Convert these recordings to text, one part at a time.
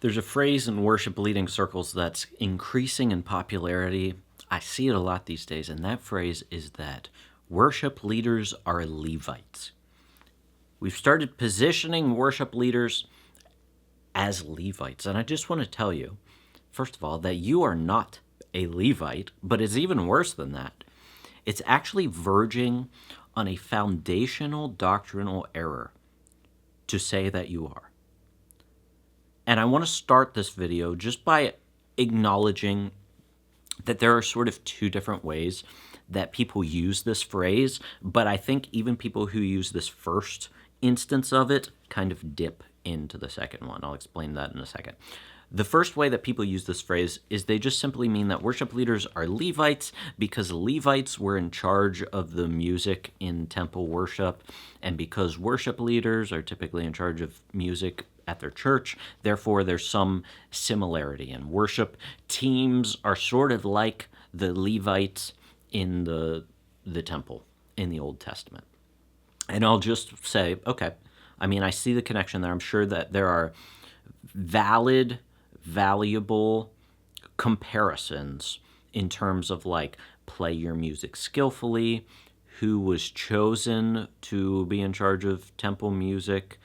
There's a phrase in worship leading circles that's increasing in popularity. I see it a lot these days, and that phrase is that worship leaders are Levites. We've started positioning worship leaders as Levites, and I just want to tell you, first of all, that you are not a Levite, but it's even worse than that. It's actually verging on a foundational doctrinal error to say that you are. And I want to start this video just by acknowledging that there are sort of two different ways that people use this phrase, but I think even people who use this first instance of it kind of dip into the second one. I'll explain that in a second. The first way that people use this phrase is they just simply mean that worship leaders are Levites because Levites were in charge of the music in temple worship, and because worship leaders are typically in charge of music at their church, therefore there's some similarity. And worship teams are sort of like the Levites in the temple in the Old Testament. And I'll just say, okay, I mean, I see the connection there. I'm sure that there are valid, valuable comparisons in terms of like play your music skillfully, who was chosen to be in charge of temple music,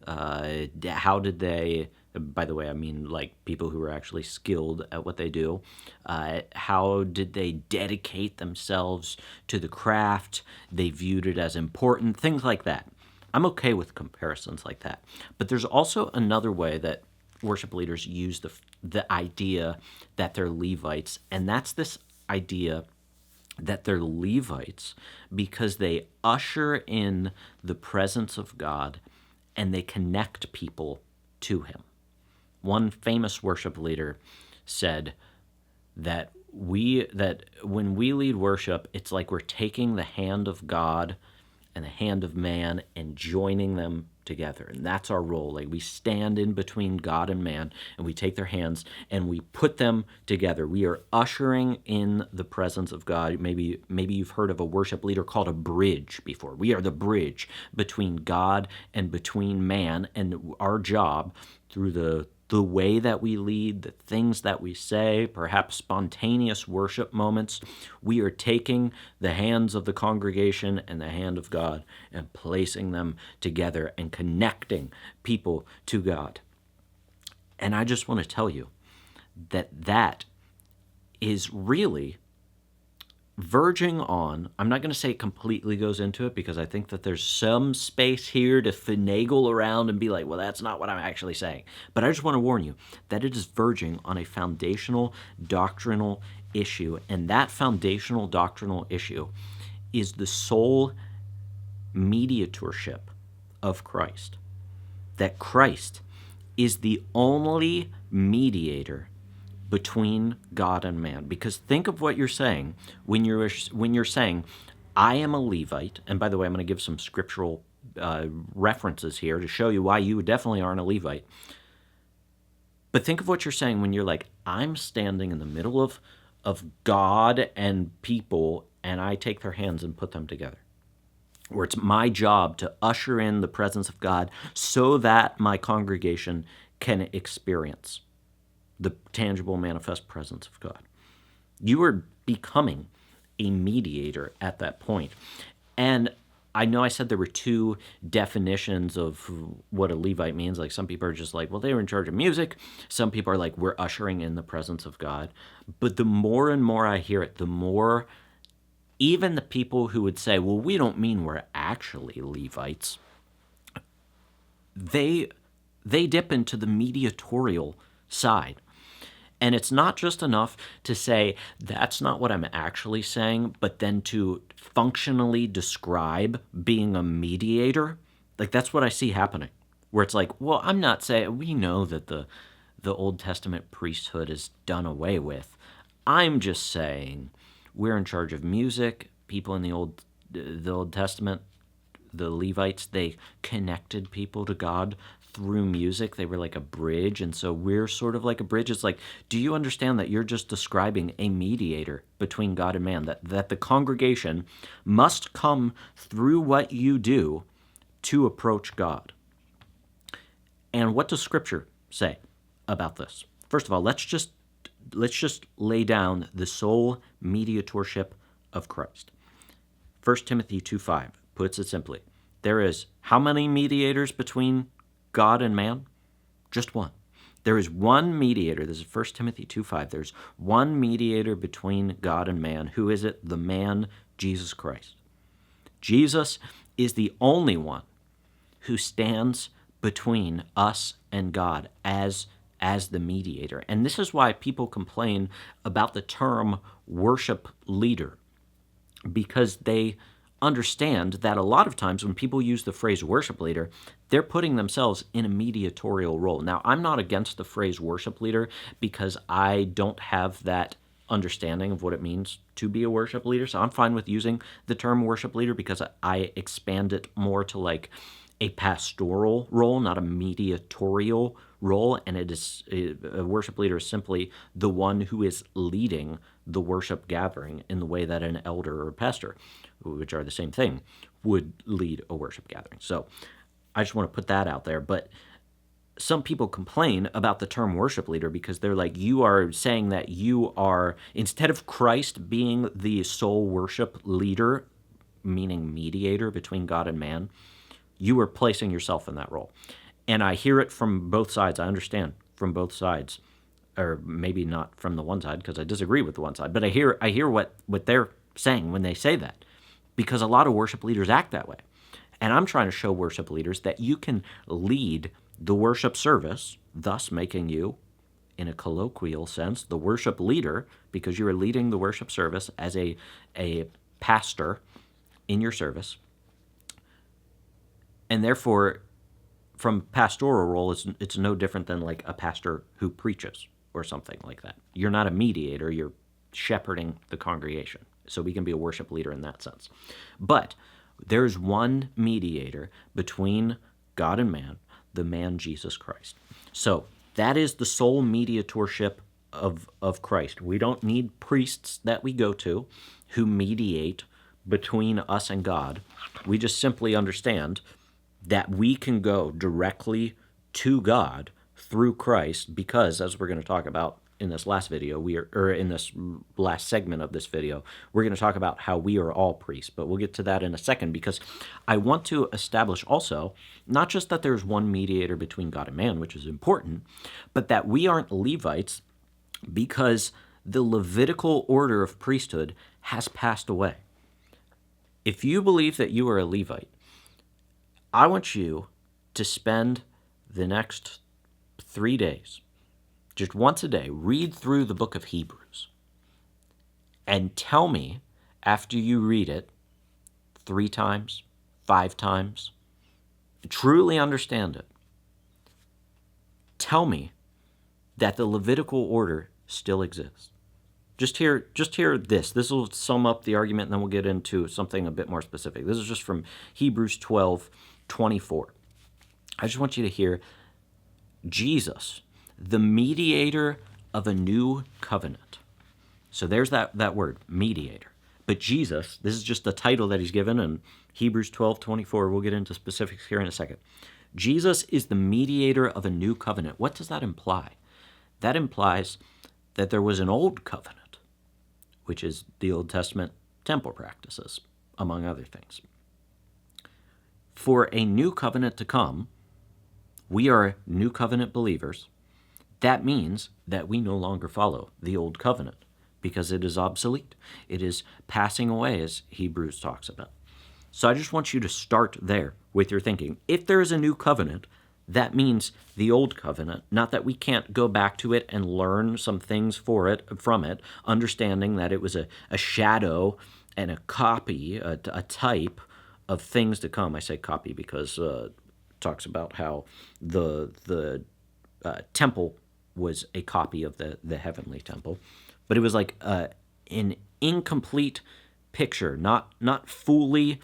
how did they, by the way, I mean like people who are actually skilled at what they do, how did they dedicate themselves to the craft, they viewed it as important, things like that. I'm okay with comparisons like that. But there's also another way that worship leaders use the idea that they're Levites, and that's this idea that they're Levites because they usher in the presence of God and they connect people to him. One famous worship leader said that when we lead worship, it's like we're taking the hand of God and the hand of man and joining them together. And that's our role. Like we stand in between God and man and we take their hands and we put them together. We are ushering in the presence of God. Maybe you've heard of a worship leader called a bridge before. We are the bridge between God and between man, and our job through the way that we lead, the things that we say, perhaps spontaneous worship moments, we are taking the hands of the congregation and the hand of God and placing them together and connecting people to God. And I just want to tell you that is really verging on, I'm not going to say it completely goes into it because I think that there's some space here to finagle around and be like, well, that's not what I'm actually saying. But I just want to warn you that it is verging on a foundational doctrinal issue. And that foundational doctrinal issue is the sole mediatorship of Christ. That Christ is the only mediator between God and man. Because think of what you're saying when you're saying, I am a Levite, and by the way, I'm going to give some scriptural references here to show you why you definitely aren't a Levite. But think of what you're saying when you're like, I'm standing in the middle of God and people, and I take their hands and put them together. Where it's my job to usher in the presence of God so that my congregation can experience the tangible, manifest presence of God. You are becoming a mediator at that point. And I know I said there were two definitions of what a Levite means. Like some people are just like, well, they were in charge of music. Some people are like, we're ushering in the presence of God. But the more and more I hear it, the more even the people who would say, well, we don't mean we're actually Levites, they dip into the mediatorial side. And it's not just enough to say, that's not what I'm actually saying, but then to functionally describe being a mediator. Like, that's what I see happening, where it's like, well, I'm not saying, we know that the Old Testament priesthood is done away with. I'm just saying we're in charge of music. People in the Old Testament, the Levites, they connected people to God through music. They were like a bridge, and so we're sort of like a bridge. It's like, do you understand that you're just describing a mediator between God and man, that the congregation must come through what you do to approach God? And what does Scripture say about this. First of all, let's just lay down the sole mediatorship of Christ. 1 Timothy 2:5 puts it simply. There is how many mediators between God and man? Just one. There is one mediator. This is 1 Timothy 2:5. There's one mediator between God and man. Who is it? The man, Jesus Christ. Jesus is the only one who stands between us and God as the mediator. And this is why people complain about the term worship leader, because they understand that a lot of times when people use the phrase worship leader, they're putting themselves in a mediatorial role. Now, I'm not against the phrase worship leader because I don't have that understanding of what it means to be a worship leader. So I'm fine with using the term worship leader because I expand it more to like a pastoral role, not a mediatorial role. And it is a worship leader is simply the one who is leading the worship gathering in the way that an elder or a pastor, which are the same thing, would lead a worship gathering. So I just want to put that out there. But some people complain about the term worship leader because they're like, you are saying that you are, instead of Christ being the sole worship leader, meaning mediator between God and man, you are placing yourself in that role. And I hear it from both sides. I understand from both sides, or maybe not from the one side because I disagree with the one side, but I hear what they're saying when they say that, because a lot of worship leaders act that way. And I'm trying to show worship leaders that you can lead the worship service, thus making you, in a colloquial sense, the worship leader, because you are leading the worship service as a pastor in your service. And therefore, from pastoral role, it's no different than like a pastor who preaches or something like that. You're not a mediator, you're shepherding the congregation. So we can be a worship leader in that sense. But there's one mediator between God and man, the man Jesus Christ. So that is the sole mediatorship of Christ. We don't need priests that we go to who mediate between us and God. We just simply understand that we can go directly to God through Christ because, as we're going to talk about in this last video, in this last segment of this video, we're going to talk about how we are all priests, but we'll get to that in a second because I want to establish also not just that there's one mediator between God and man, which is important, but that we aren't Levites because the Levitical order of priesthood has passed away. If you believe that you are a Levite, I want you to spend the next 3 days, just once a day, read through the book of Hebrews and tell me, after you read it 3 times, 5 times, truly understand it, tell me that the Levitical order still exists. Just hear this. This will sum up the argument, and then we'll get into something a bit more specific. This is just from Hebrews 12:24. I just want you to hear Jesus, the mediator of a new covenant. So there's that word, mediator. But Jesus, this is just the title that he's given in Hebrews 12:24. We'll get into specifics here in a second. Jesus is the mediator of a new covenant. What does that imply? That implies that there was an old covenant, which is the Old Testament temple practices, among other things. For a new covenant to come, we are new covenant believers. That means that we no longer follow the old covenant because it is obsolete. It is passing away, as Hebrews talks about. So I just want you to start there with your thinking. If there is a new covenant, that means the old covenant, not that we can't go back to it and learn some things from it, understanding that it was a shadow and a copy, a type of things to come. I say copy because it talks about how the temple was a copy of the heavenly temple. But it was like an incomplete picture, not fully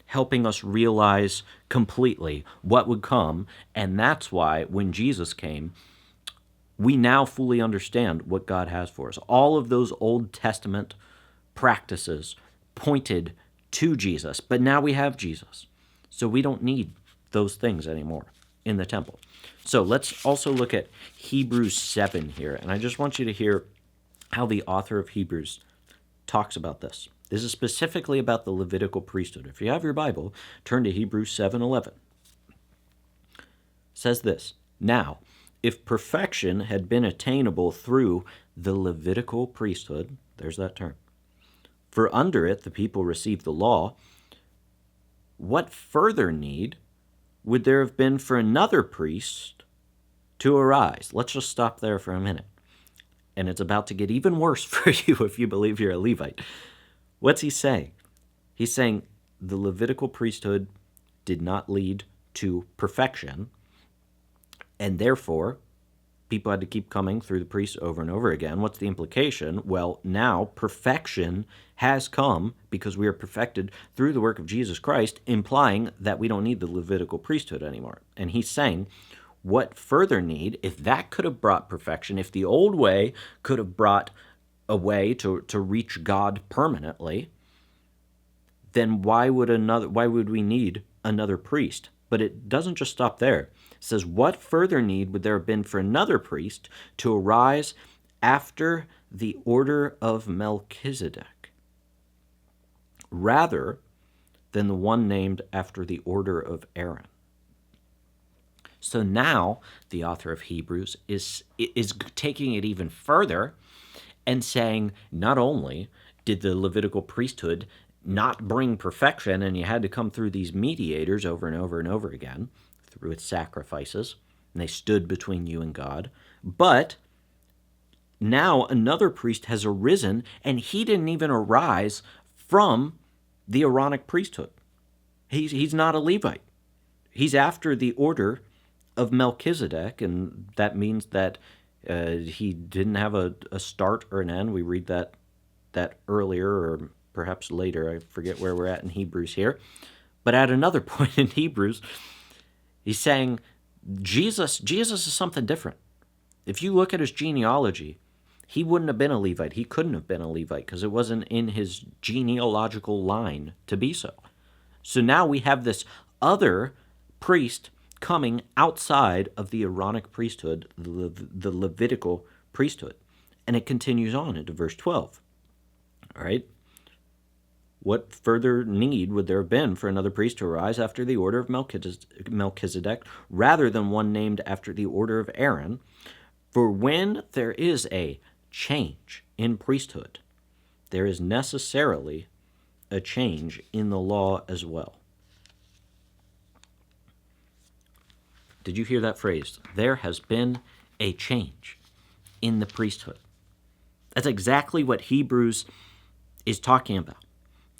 helping us realize completely what would come. And that's why when Jesus came, we now fully understand what God has for us. All of those Old Testament practices pointed to Jesus, but now we have Jesus. So we don't need those things anymore. in the temple. So let's also look at Hebrews 7 here, and I just want you to hear how the author of Hebrews talks about this. This is specifically about the Levitical priesthood. If you have your Bible, turn to Hebrews 7:11. It says this, "Now, if perfection had been attainable through the Levitical priesthood," there's that term, "for under it the people received the law, what further need would there have been for another priest to arise?" Let's just stop there for a minute. And it's about to get even worse for you if you believe you're a Levite. What's he saying? He's saying the Levitical priesthood did not lead to perfection, and therefore people had to keep coming through the priests over and over again. What's the implication? Well, now perfection has come because we are perfected through the work of Jesus Christ, implying that we don't need the Levitical priesthood anymore. And he's saying, what further need, if that could have brought perfection, if the old way could have brought a way to reach God permanently, then why would we need another priest? But it doesn't just stop there. It says, what further need would there have been for another priest to arise after the order of Melchizedek, rather than the one named after the order of Aaron? So now the author of Hebrews is taking it even further and saying, not only did the Levitical priesthood not bring perfection, and you had to come through these mediators over and over and over again through its sacrifices, and they stood between you and God, but now another priest has arisen, and he didn't even arise from the Aaronic priesthood. He's not a Levite. He's after the order of Melchizedek, and that means that he didn't have a start or an end. We read that earlier, or perhaps later. I forget where we're at in Hebrews here. But at another point in Hebrews, he's saying Jesus is something different. If you look at his genealogy, he wouldn't have been a Levite. He couldn't have been a Levite because it wasn't in his genealogical line to be so. So now we have this other priest coming outside of the Aaronic priesthood, the Levitical priesthood. And it continues on into verse 12. All right? What further need would there have been for another priest to arise after the order of Melchizedek, rather than one named after the order of Aaron? For when there is a change in priesthood, there is necessarily a change in the law as well. Did you hear that phrase? There has been a change in the priesthood. That's exactly what Hebrews is talking about.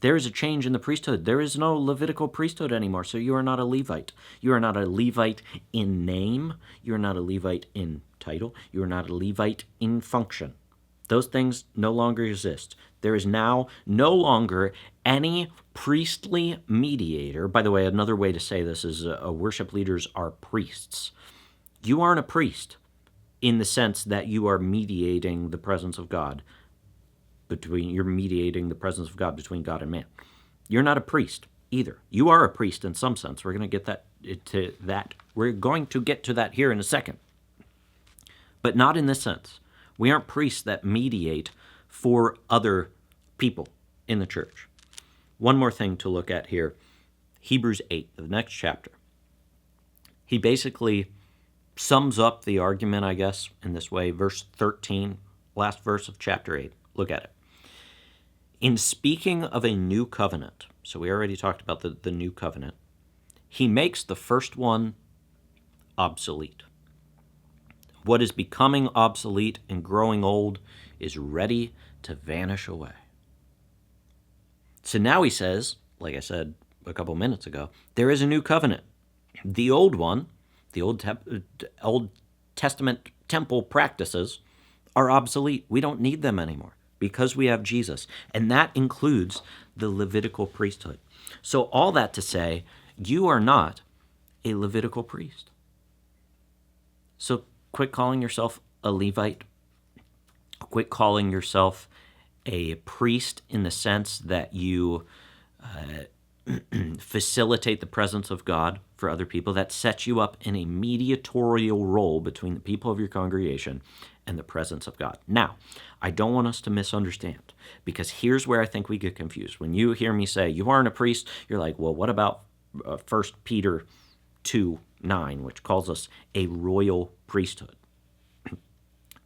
There is a change in the priesthood. There is no Levitical priesthood anymore, so you are not a Levite. You are not a Levite in name. You are not a Levite in title. You are not a Levite in function. Those things no longer exist. There is now no longer any priestly mediator. By the way, another way to say this is worship leaders are priests. You aren't a priest in the sense that you are mediating the presence of God you're mediating the presence of God between God and man. You're not a priest either. You are a priest in some sense. We're going to get to that. We're going to get to that here in a second. But not in this sense. We aren't priests that mediate for other people in the church. One more thing to look at here. Hebrews 8, the next chapter. He basically sums up the argument, I guess, in this way. Verse 13, last verse of chapter 8. Look at it. In speaking of a new covenant, so we already talked about the new covenant, he makes the first one obsolete. What is becoming obsolete and growing old is ready to vanish away. So now he says, like I said a couple minutes ago, there is a new covenant. The old one, the Old Testament temple practices, are obsolete. We don't need them anymore because we have Jesus. And that includes the Levitical priesthood. So all that to say, you are not a Levitical priest. So quit calling yourself a Levite. Quit calling yourself a priest in the sense that you facilitate the presence of God for other people, that sets you up in a mediatorial role between the people of your congregation and the presence of God. Now, I don't want us to misunderstand, because here's where I think we get confused. When you hear me say, you aren't a priest, you're like, well, what about 1 Peter 2:9, which calls us a royal priesthood?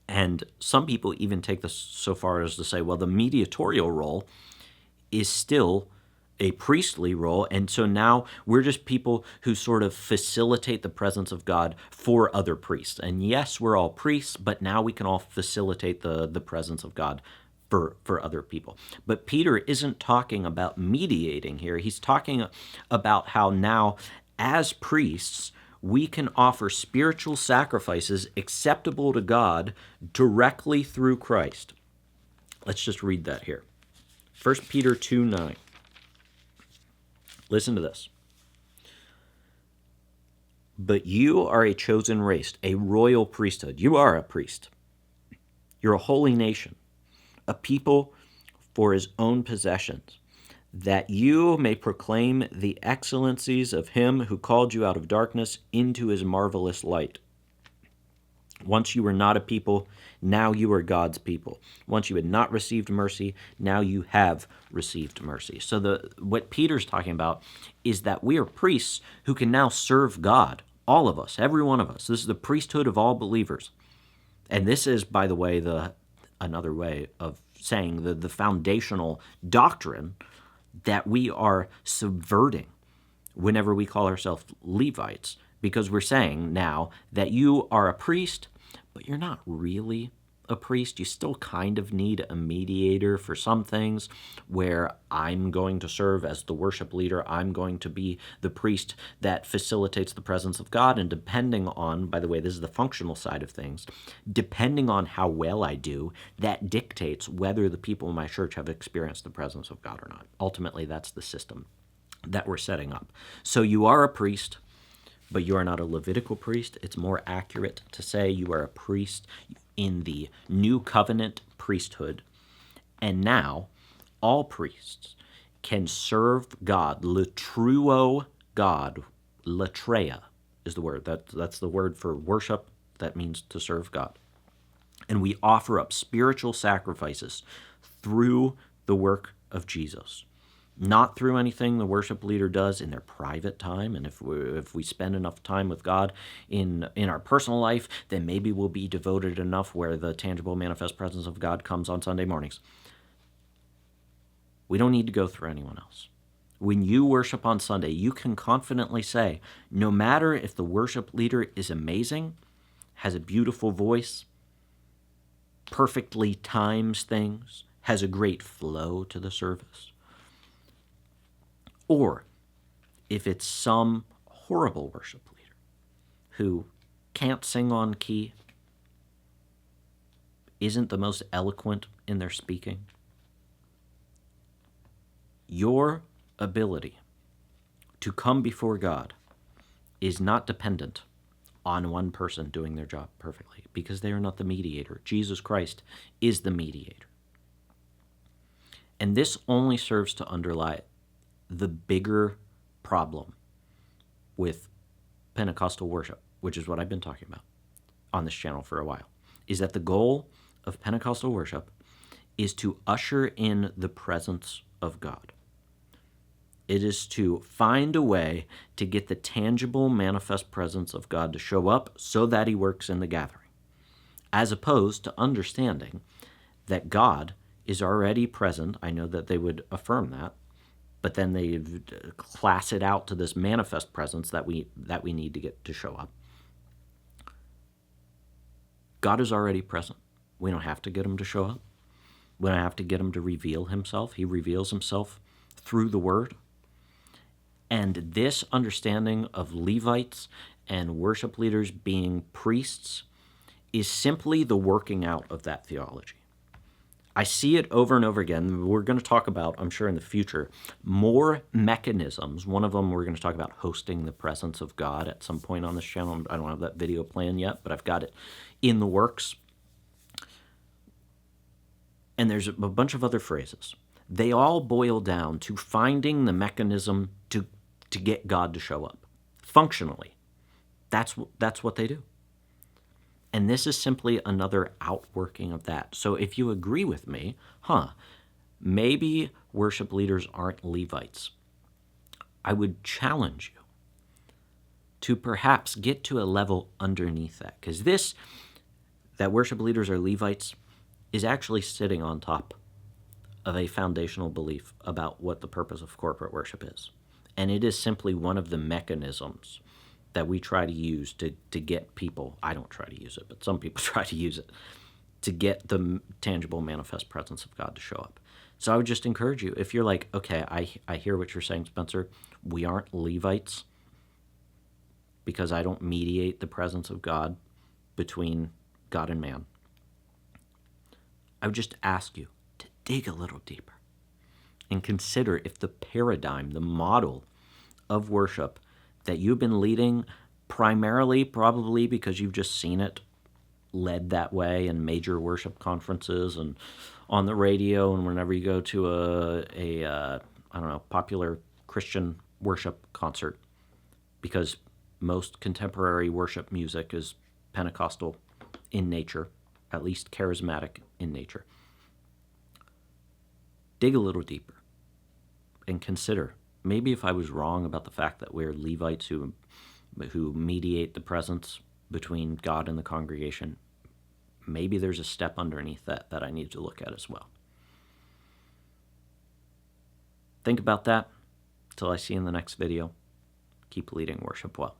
And some people even take this so far as to say, well, the mediatorial role is still a priestly role, and so now we're just people who sort of facilitate the presence of God for other priests. And yes, we're all priests, but now we can all facilitate the presence of God for other people. But Peter isn't talking about mediating here. He's talking about how now, as priests, we can offer spiritual sacrifices acceptable to God directly through Christ. Let's just read that here. 1 Peter 2:9. Listen to this. But you are a chosen race, a royal priesthood. You are a priest. You're a holy nation, a people for his own possessions, that you may proclaim the excellencies of him who called you out of darkness into his marvelous light. Once you were not a people, now you are God's people. Once you had not received mercy, now you have received mercy. So what Peter's talking about is that we are priests who can now serve God, all of us, every one of us. This is the priesthood of all believers. And this is, by the way, another way of saying the foundational doctrine that we are subverting whenever we call ourselves Levites, because we're saying now that you are a priest, but you're not really a priest. You still kind of need a mediator for some things, where I'm going to serve as the worship leader. I'm going to be the priest that facilitates the presence of God. And depending on, by the way, this is the functional side of things, depending on how well I do, that dictates whether the people in my church have experienced the presence of God or not. Ultimately, that's the system that we're setting up. So you are a priest, but you are not a Levitical priest. It's more accurate to say you are a priest in the new covenant priesthood. And now all priests can serve God, latruo God. Latreia is the word. That's the word for worship. That means to serve God. And we offer up spiritual sacrifices through the work of Jesus. Not through anything the worship leader does in their private time. And if we spend enough time with God in our personal life, then maybe we'll be devoted enough where the tangible manifest presence of God comes on Sunday mornings. We don't need to go through anyone else. When you worship on Sunday, you can confidently say, no matter if the worship leader is amazing, has a beautiful voice, perfectly times things, has a great flow to the service, or if it's some horrible worship leader who can't sing on key, isn't the most eloquent in their speaking, your ability to come before God is not dependent on one person doing their job perfectly, because they are not the mediator. Jesus Christ is the mediator. And this only serves to underlie the bigger problem with Pentecostal worship, which is what I've been talking about on this channel for a while, is that the goal of Pentecostal worship is to usher in the presence of God. It is to find a way to get the tangible, manifest presence of God to show up so that he works in the gathering, as opposed to understanding that God is already present. I know that they would affirm that, but then they class it out to this manifest presence that we need to get to show up. God is already present. We don't have to get him to show up. We don't have to get him to reveal himself. He reveals himself through the word. And this understanding of Levites and worship leaders being priests is simply the working out of that theology. I see it over and over again. We're going to talk about, I'm sure in the future, more mechanisms. One of them, we're going to talk about hosting the presence of God at some point on this channel. I don't have that video planned yet, but I've got it in the works. And there's a bunch of other phrases. They all boil down to finding the mechanism to get God to show up. Functionally, that's what they do. And this is simply another outworking of that. So if you agree with me, maybe worship leaders aren't Levites, I would challenge you to perhaps get to a level underneath that. Because that worship leaders are Levites, is actually sitting on top of a foundational belief about what the purpose of corporate worship is. And it is simply one of the mechanisms that we try to use to get people, I don't try to use it, but some people try to use it, to get the tangible manifest presence of God to show up. So I would just encourage you, if you're like, okay, I hear what you're saying, Spencer, we aren't Levites because I don't mediate the presence of God between God and man. I would just ask you to dig a little deeper and consider if the paradigm, the model of worship that you've been leading, primarily probably because you've just seen it led that way in major worship conferences and on the radio, and whenever you go to a popular Christian worship concert, because most contemporary worship music is Pentecostal in nature, at least charismatic in nature. Dig a little deeper and consider, maybe if I was wrong about the fact that we're Levites who mediate the presence between God and the congregation, maybe there's a step underneath that I need to look at as well. Think about that. Till I see you in the next video. Keep leading worship well.